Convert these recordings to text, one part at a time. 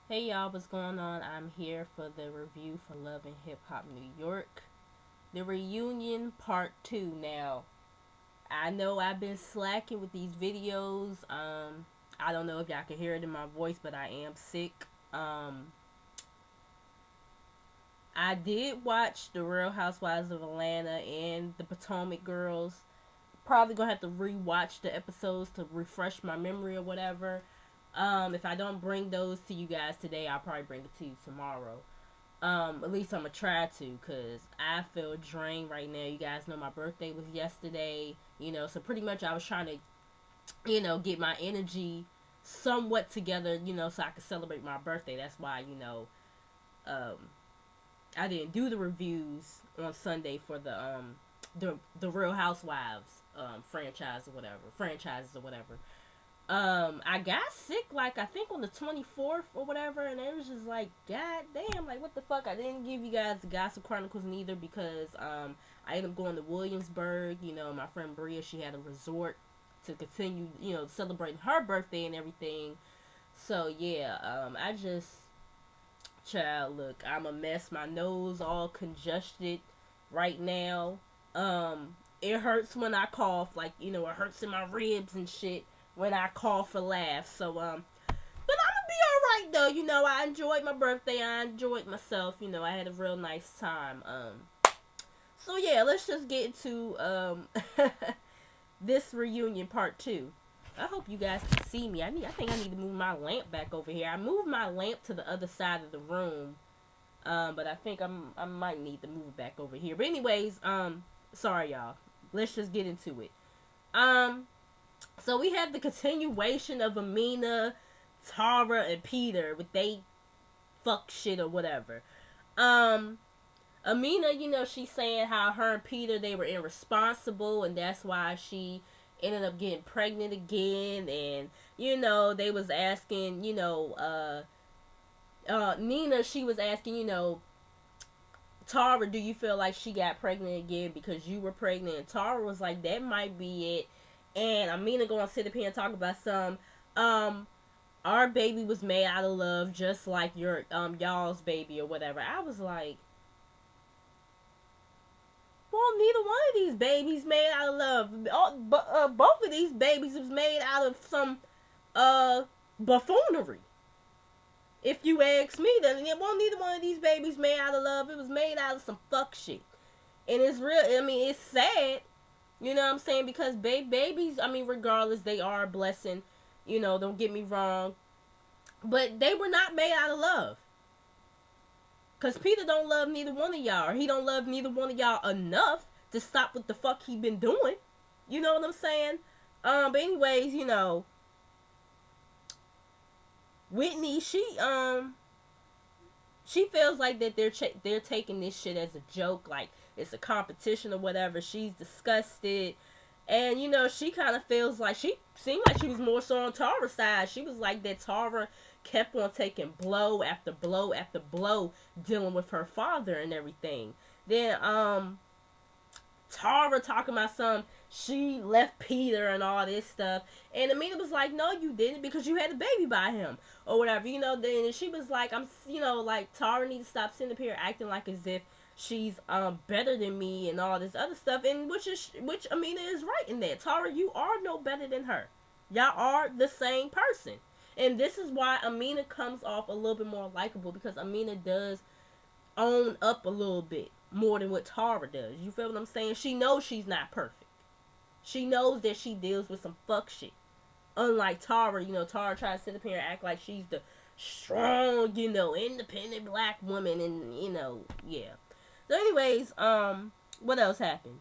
Hey y'all, what's going on? I'm here for the review for Love and Hip Hop New York. The reunion part 2 now. I know I've been slacking with these videos. I don't know if y'all can hear it in my voice, but I am sick. I did watch The Real Housewives of Atlanta and The Potomac Girls. Probably gonna have to rewatch the episodes to refresh my memory or whatever. If I don't bring those to you guys today, I'll probably bring it to you tomorrow. At least I'm gonna try to, cause I feel drained right now. You guys know my birthday was yesterday, so pretty much I was trying to, get my energy somewhat together, so I could celebrate my birthday. That's why, um, I didn't do the reviews on Sunday for the Real Housewives franchises or whatever. I got sick like I think on the 24th or whatever, and it was just like, god damn, like what the fuck. I didn't give you guys the Gossip Chronicles neither because I ended up going to Williamsburg. My friend Bria, she had a resort to continue, celebrating her birthday and everything. So yeah, I just, child, look, I'm a mess. My nose all congested right now. It hurts when I cough, like, it hurts in my ribs and shit when I cough or laugh. So but I'm gonna be alright though. I enjoyed my birthday. I enjoyed myself. I had a real nice time. So yeah, let's just get to this reunion part 2. I hope you guys can see me. I think I need to move my lamp back over here. I moved my lamp to the other side of the room. But I think I might need to move it back over here. But anyways, sorry y'all. Let's just get into it. Um, so we have the continuation of Amina, Tara, and Peter with they fuck shit or whatever. Um, Amina, she's saying how her and Peter, they were irresponsible and that's why she ended up getting pregnant again. And they was asking, Nina, she was asking, Tara, do you feel like she got pregnant again because you were pregnant? And Tara was like, that might be it. And Amina gonna sit up here and talk about some, um, our baby was made out of love, just like your y'all's baby or whatever. I was like, well, neither one of these babies made out of love. Both of these babies was made out of some uh buffoonery. If you ask me, then it won't neither one of these babies made out of love. It was made out of some fuck shit. And it's real. I mean, it's sad. You know what I'm saying? Because babies, I mean, regardless, they are a blessing. Don't get me wrong. But they were not made out of love. Because Peter don't love neither one of y'all. Or he don't love neither one of y'all enough to stop what the fuck he been doing. You know what I'm saying? But anyways, Whitney, she feels like that they're taking this shit as a joke, like it's a competition or whatever. She's disgusted, and she kind of feels like she seemed like she was more so on Tara's side. She was like that Tara kept on taking blow after blow after blow, dealing with her father and everything. Then Tara talking about some she left Peter and all this stuff. And Amina was like, no, you didn't because you had a baby by him or whatever. Then she was like, like Tara needs to stop sitting up here acting like as if she's better than me and all this other stuff. And which Amina is right in that. Tara, you are no better than her. Y'all are the same person. And this is why Amina comes off a little bit more likable because Amina does own up a little bit more than what Tara does. You feel what I'm saying? She knows she's not perfect. She knows that she deals with some fuck shit. Unlike Tara, Tara tries to sit up here and act like she's the strong, independent black woman and, yeah. So anyways, what else happened?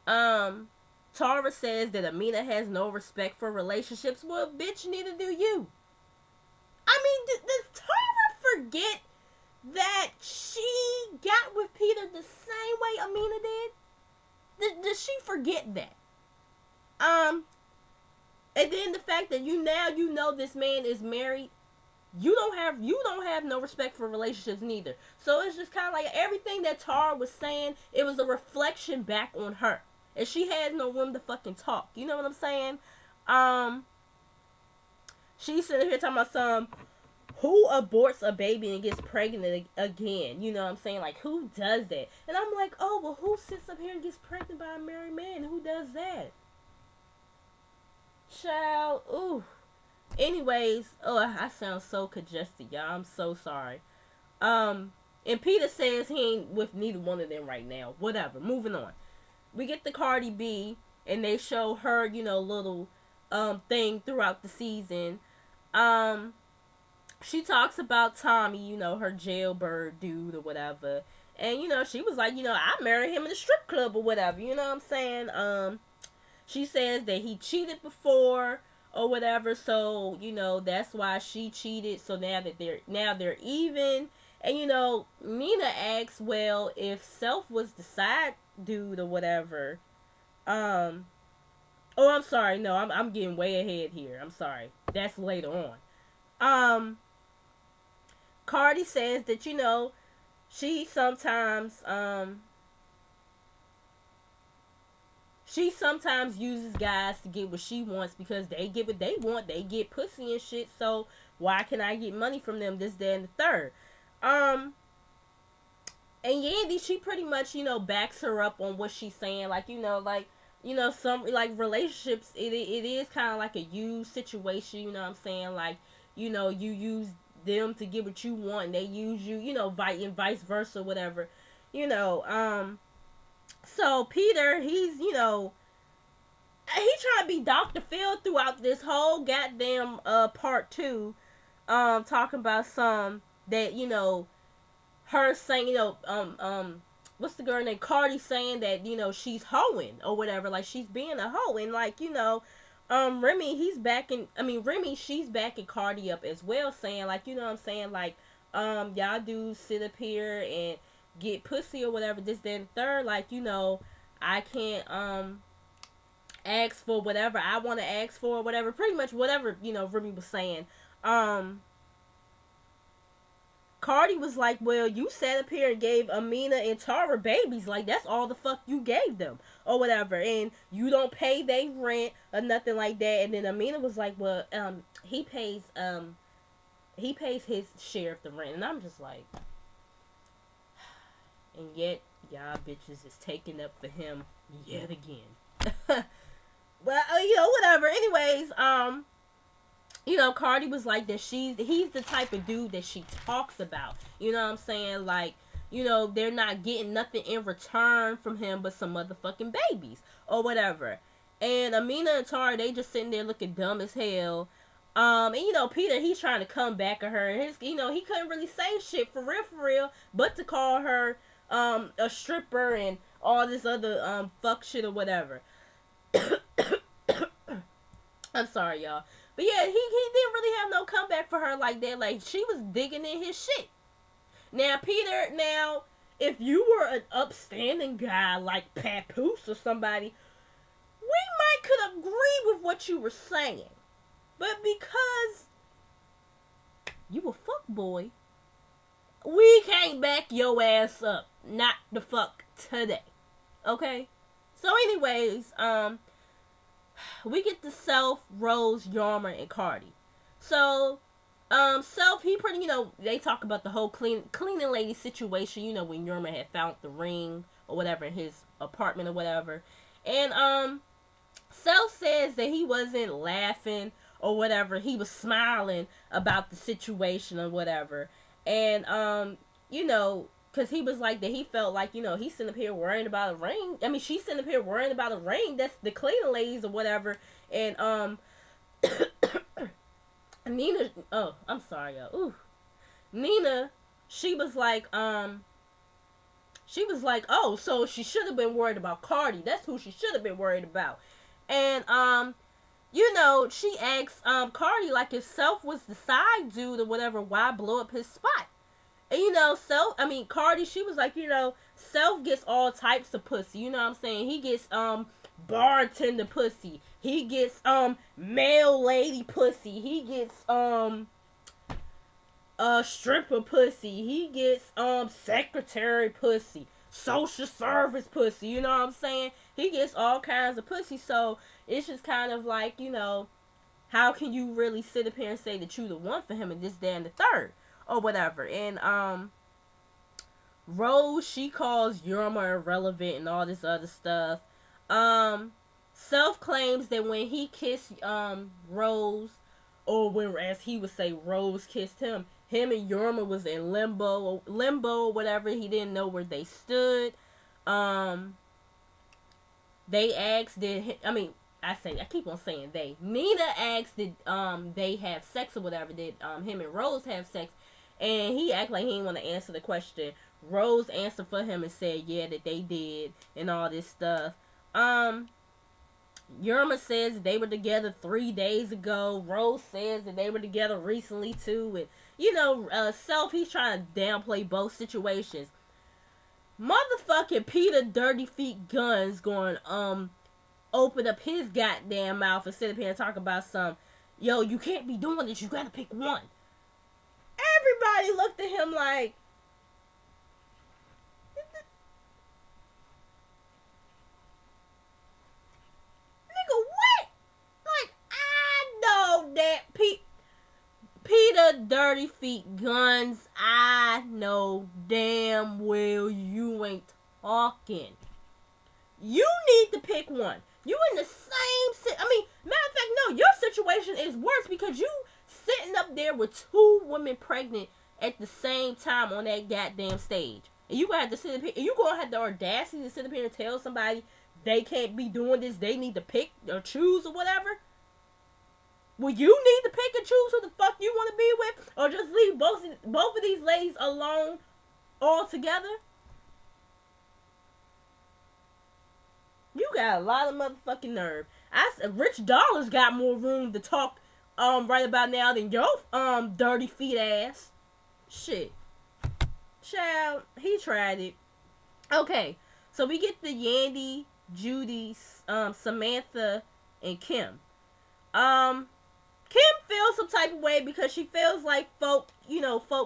Tara says that Amina has no respect for relationships. Well, bitch, neither do you. I mean, does Tara forget that she got with Peter the same way Amina did? Does she forget that? And then the fact that you know this man is married, you don't have no respect for relationships neither. So it's just kind of like everything that Tara was saying, it was a reflection back on her, and she has no room to fucking talk. You know what I'm saying? She's sitting here talking about some. who aborts a baby and gets pregnant again? You know what I'm saying? Like, who does that? And I'm like, oh, well, who sits up here and gets pregnant by a married man? Who does that? Child, ooh. Anyways, oh, I sound so congested, y'all. I'm so sorry. And Peter says he ain't with neither one of them right now. Whatever. Moving on. We get the Cardi B, and they show her, you know, little thing throughout the season. She talks about Tommy, you know, her jailbird dude or whatever. And, you know, she was like, you know, I married him in a strip club or whatever. You know what I'm saying? She says that he cheated before or whatever. So, you know, that's why she cheated. So now they're even. And, you know, Nina asks, well, if Self was the side dude or whatever. Oh, I'm sorry. No, I'm getting way ahead here. I'm sorry. That's later on. Cardi says that, you know, she sometimes uses guys to get what she wants because they get what they want. They get pussy and shit. So why can I get money from them? This, that, and the third. And Yandy, she pretty much, you know, backs her up on what she's saying. Like, you know, some, like, relationships, it is kind of like a used situation, you know what I'm saying? Like, you know, you use them to get what you want, and they use you, you know, and vice versa, whatever. You know, so Peter, he's, you know, he trying to be Dr. Phil throughout this whole goddamn, part 2, talking about some that, you know, her saying, you know, what's the girl named Cardi saying that, you know, she's hoeing or whatever, like she's being a hoe, and like, you know, Remy, she's backing Cardi up as well, saying like, you know what I'm saying, like, y'all dudes sit up here and get pussy or whatever, this, that, and third, like, you know, I can't, ask for whatever I want to ask for or whatever, pretty much whatever, you know, Remy was saying. Cardi was like, well, you sat up here and gave Amina and Tara babies. Like, that's all the fuck you gave them. Or whatever. And you don't pay they rent or nothing like that. And then Amina was like, well, he pays his share of the rent. And I'm just like, and yet, y'all bitches is taking up for him yet again. Well, you know, whatever. Anyways, you know, Cardi was like that he's the type of dude that she talks about. You know what I'm saying? Like, you know, they're not getting nothing in return from him but some motherfucking babies or whatever. And Amina and Tara, they just sitting there looking dumb as hell. And, you know, Peter, he's trying to come back at her. And you know, he couldn't really say shit for real, but to call her a stripper and all this other fuck shit or whatever. I'm sorry, y'all. But yeah, he didn't really have no comeback for her like that. Like, she was digging in his shit. Now, Peter, if you were an upstanding guy like Papoose or somebody, we might could agree with what you were saying. But because you a fuckboy, we can't back your ass up. Not the fuck today. Okay? So anyways, we get to Self, Rose, Yarmer, and Cardi. So, Self, he pretty, you know, they talk about the whole cleaning lady situation, you know, when Yarmer had found the ring or whatever in his apartment or whatever. And, Self says that he wasn't laughing or whatever. He was smiling about the situation or whatever. And, you know, because he was like that, he felt like, you know, he's sitting up here worrying about a ring. I mean, she's sitting up here worrying about a ring. That's the cleaning ladies or whatever. And, Nina, oh, I'm sorry, y'all. Ooh. Nina, she was like, oh, so she should have been worried about Cardi. That's who she should have been worried about. And, you know, she asks, Cardi, like, if Self was the side dude or whatever, why blow up his spot? And, you know, Cardi, she was like, you know, Self gets all types of pussy. You know what I'm saying? He gets, bartender pussy. He gets, male lady pussy. He gets, stripper pussy. He gets, secretary pussy. Social service pussy. You know what I'm saying? He gets all kinds of pussy. So, it's just kind of like, you know, how can you really sit up here and say that you the one for him and this, that, and the third or whatever? And Rose, she calls Yorma irrelevant and all this other stuff. Self claims that when he kissed Rose, or when, as he would say, Rose kissed him, him and Yorma was in limbo or whatever. He didn't know where they stood. They asked, I keep on saying they. Nina asked, did they have sex or whatever? Did him and Rose have sex? And he acted like he didn't want to answer the question. Rose answered for him and said, yeah, that they did and all this stuff. Yorma says they were together 3 days ago. Rose says that they were together recently too. And Self, he's trying to downplay both situations. Motherfucking Peter Dirty Feet Guns going open up his goddamn mouth and sit up here and talk about yo, you can't be doing this, you gotta pick one. Everybody looked at him like, nigga, what? Like, I know that Peter Dirty Feet Guns, I know damn well you ain't talking. You need to pick one. You in the same matter of fact, no, your situation is worse because you sitting up there with 2 women pregnant at the same time on that goddamn stage. And you gonna have to sit up here, and you gonna have the audacity to sit up here and tell somebody they can't be doing this, they need to pick or choose or whatever? Well, you need to pick and choose who the fuck you want to be with, or just leave both of these ladies alone altogether? You got a lot of motherfucking nerve. Rich Dollars got more room to talk right about now than your dirty feet ass. Shit. Child, he tried it. Okay, so we get the Yandy, Judy, Samantha, and Kim. Kim feels some type of way because she feels like folk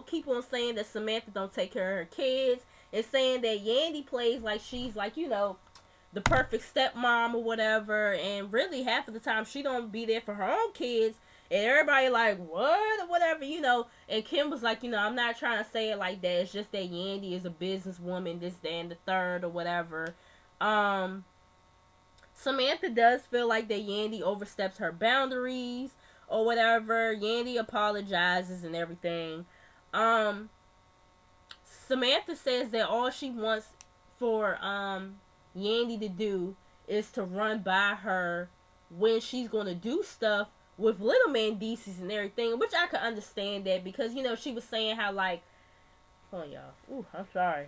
keep on saying that Samantha don't take care of her kids, and saying that Yandy plays like she's like, the perfect stepmom or whatever, and really half of the time she don't be there for her own kids, and everybody like, what or whatever, and Kim was like, I'm not trying to say it like that, it's just that Yandy is a businesswoman, this, that, and the third or whatever. Samantha does feel like that Yandy oversteps her boundaries or whatever. Yandy apologizes and everything. Samantha says that all she wants for Yandy to do is to run by her when she's going to do stuff with Little Mendeecees and everything, which I could understand that because, she was saying how, like, hold on, y'all. Ooh, I'm sorry.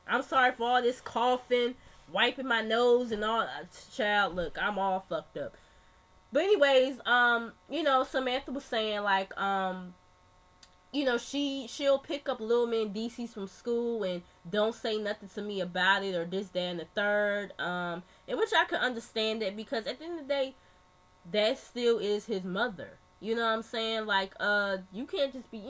I'm sorry for all this coughing, wiping my nose and all. Child, look, I'm all fucked up. But anyways, Samantha was saying, like, she'll pick up Little Mendeecees from school and don't say nothing to me about it or this, that, and the third. And which I could understand that because at the end of the day, that still is his mother. You know what I'm saying? Like, you can't just be,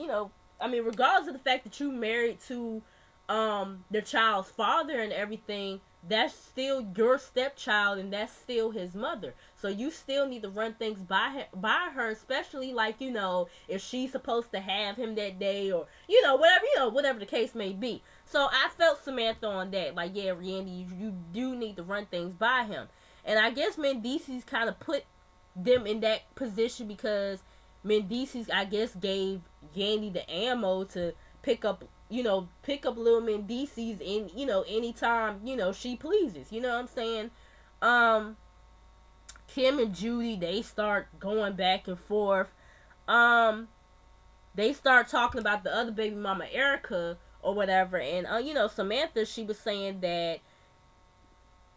regardless of the fact that you married to the child's father and everything, that's still your stepchild and that's still his mother. So you still need to run things by her, especially like, if she's supposed to have him that day or, whatever the case may be. So I felt Samantha on that. Like, yeah, Randy, you do need to run things by him. And I guess Mendeecees kind of put them in that position because Mendeecees, I guess, gave Yandy the ammo to pick up Little Mendeecees in, anytime, she pleases. You know what I'm saying? Kim and Judy, they start going back and forth. They start talking about the other baby mama, Erica, or whatever. And, Samantha, she was saying that,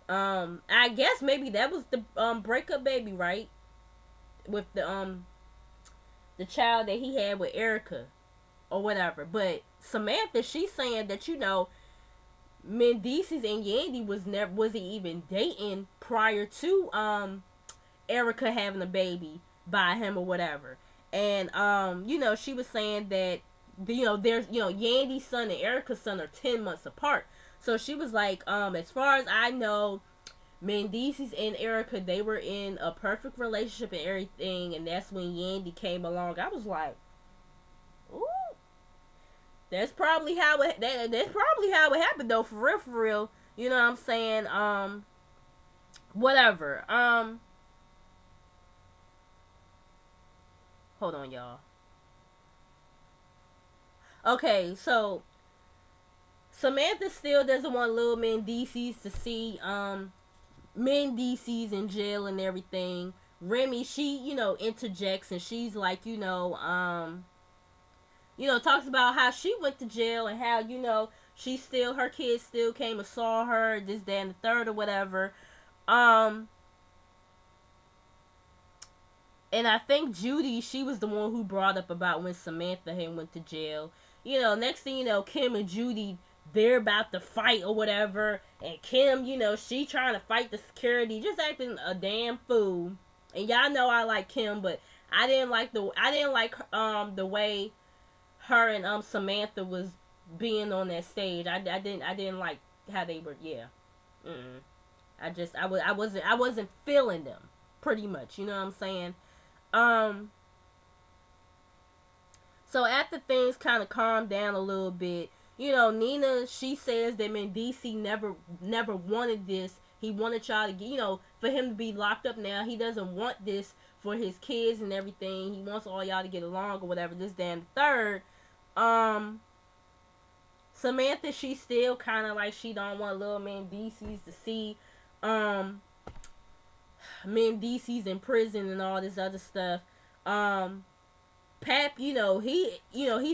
I guess maybe that was the, breakup baby, right? With the child that he had with Erica, or whatever. But Samantha, she's saying that, Mendeecees and Yandy wasn't even dating prior to Erica having a baby by him or whatever. And she was saying that there's Yandy's son and Erica's son are 10 months apart. So she was like, as far as I know, Mendeecees and Erica, they were in a perfect relationship and everything, and that's when Yandy came along. I was like, ooh, that's probably how that's probably how it happened though, for real, for real. You know what I'm saying? Whatever. Hold on, y'all. Okay, so Samantha still doesn't want little Mendeecees to see Mendeecees in jail and everything. Remy, she, interjects and she's like, talks about how she went to jail and how, she still, her kids still came and saw her, this, that, and the third or whatever. And I think Judy, she was the one who brought up about when Samantha had went to jail. Next thing you know, Kim and Judy, they're about to fight or whatever. And Kim, she trying to fight the security, just acting a damn fool. And y'all know I like Kim, but I didn't like the way her and Samantha was being on that stage. I didn't like how they were. Yeah. Mm-mm. I wasn't feeling them, pretty much. You know what I'm saying? So after things kind of calmed down a little bit, Nina, she says that Mendeecees never wanted this. He wanted y'all to get, for him to be locked up now. He doesn't want this for his kids and everything. He wants all y'all to get along or whatever. This, damn third. Samantha, she still kind of like she don't want little Mendeecees to see, Mendeecees in prison and all this other stuff. Pap, he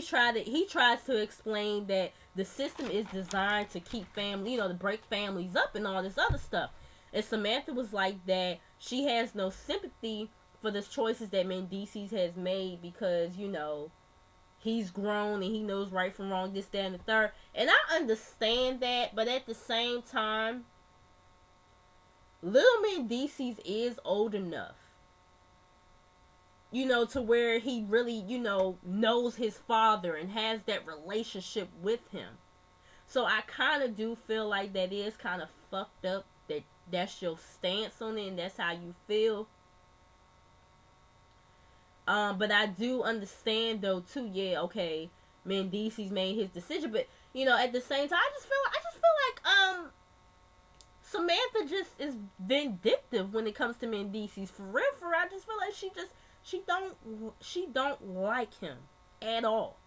tries to explain that the system is designed to keep family, to break families up and all this other stuff. And Samantha was like that she has no sympathy for the choices that Mendeecees has made because, he's grown and he knows right from wrong, this, that, and the third. And I understand that, but at the same time, little Mendeecees is old enough, to where he really, knows his father and has that relationship with him. So I kind of do feel like that is kind of fucked up that that's your stance on it and that's how you feel. But I do understand though too. Yeah, okay, Mendeecees made his decision, but at the same time, I just feel like Samantha just is vindictive when it comes to Mendeecees. For real, I just feel like she don't like him at all.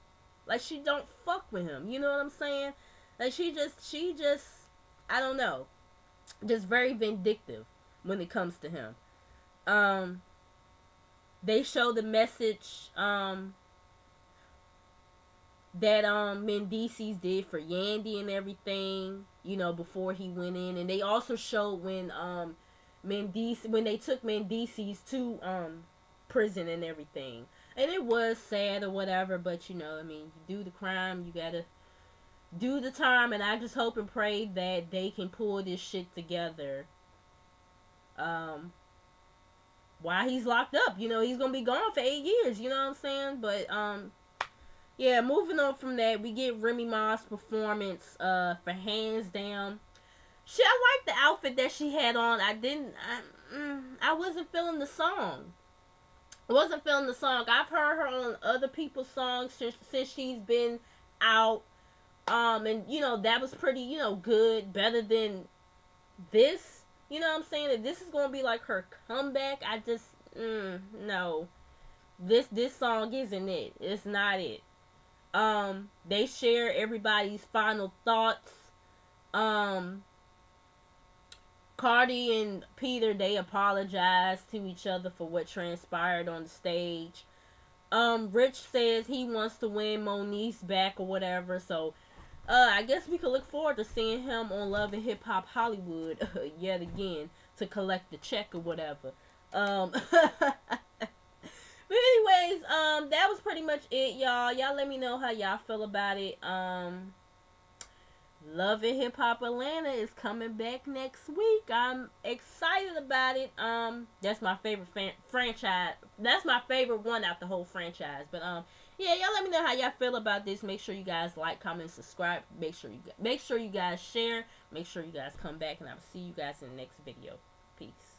Like she don't fuck with him. You know what I'm saying? Like she just I don't know, just very vindictive when it comes to him. They show the message that Mendeecees did for Yandy and everything, before he went in, and they also showed when when they took Mendeecees to prison and everything. And it was sad or whatever, but you do the crime, you gotta do the time, and I just hope and pray that they can pull this shit together. While he's locked up, he's gonna be gone for 8 years, you know what I'm saying? But yeah, moving on from that, we get Remy Ma's performance for Hands Down. I like the outfit that she had on. I wasn't feeling the song. I've heard her on other people's songs since she's been out. And that was pretty, good, better than this. You know what I'm saying? If this is gonna be like her comeback, I just no. This song isn't it. It's not it. They share everybody's final thoughts. Cardi and Peter, they apologize to each other for what transpired on the stage. Rich says he wants to win Moniece back or whatever, so I guess we could look forward to seeing him on Love and Hip Hop Hollywood yet again to collect the check or whatever. But anyways, that was pretty much it, y'all. Y'all let me know how y'all feel about it. Love and Hip Hop Atlanta is coming back next week. I'm excited about it. That's my favorite franchise. That's my favorite one out the whole franchise. But yeah, y'all let me know how y'all feel about this. Make sure you guys like, comment, subscribe. Make sure you guys share. Make sure you guys come back, and I'll see you guys in the next video. Peace.